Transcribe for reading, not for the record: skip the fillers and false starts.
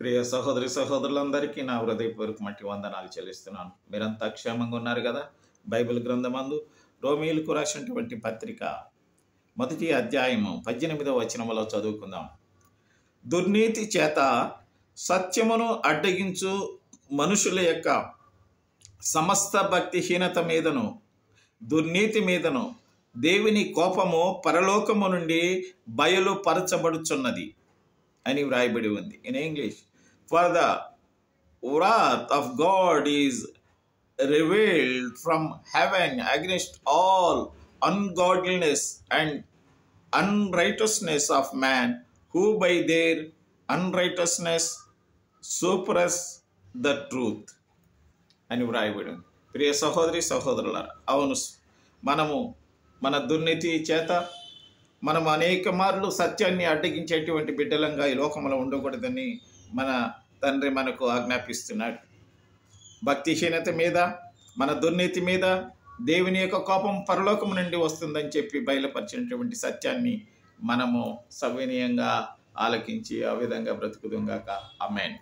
ప్రియ సహోదరి సహోదరులందరికీ నా హృదయపూర్వకమైన వందనాలు చెల్లిస్తున్నాను. మీరంతా క్షేమంగా ఉన్నారు కదా? బైబిల్ గ్రంథమందు రోమీయులకు రాసినటువంటి పత్రిక 1వ అధ్యాయము 18వ వచనములో చదువుకుందాం. దుర్నీతి చేత సత్యమును అడ్డగించు మనుషుల యొక్క సమస్త భక్తిహీనత మీదను దుర్నీతి మీదను దేవుని కోపము పరలోకము నుండి బయలుపరచబడుచున్నది అని వ్రాయబడి ఉంది. In English, for the wrath of God is revealed from heaven against all ungodliness and unrighteousness of man, who by their unrighteousness suppress the truth అని వ్రాయబడి ఉంది. ప్రియ సహోదరి సహోదరులారా, అవును, మనము మన దుర్నీతి చేత మనం అనేక మార్లు సత్యాన్ని అడ్డగించేటువంటి బిడ్డలంగా ఈ లోకంలో ఉండకూడదని మన తండ్రి మనకు ఆజ్ఞాపిస్తున్నాడు. భక్తిహీనత మీద, మన దుర్నీతి మీద దేవుని యొక్క కోపం పరలోకం నుండి వస్తుందని చెప్పి బయలుపరిచినటువంటి సత్యాన్ని మనము సవినయంగా ఆలకించి ఆ విధంగా బ్రతుకుదుగాక. ఆమేన్.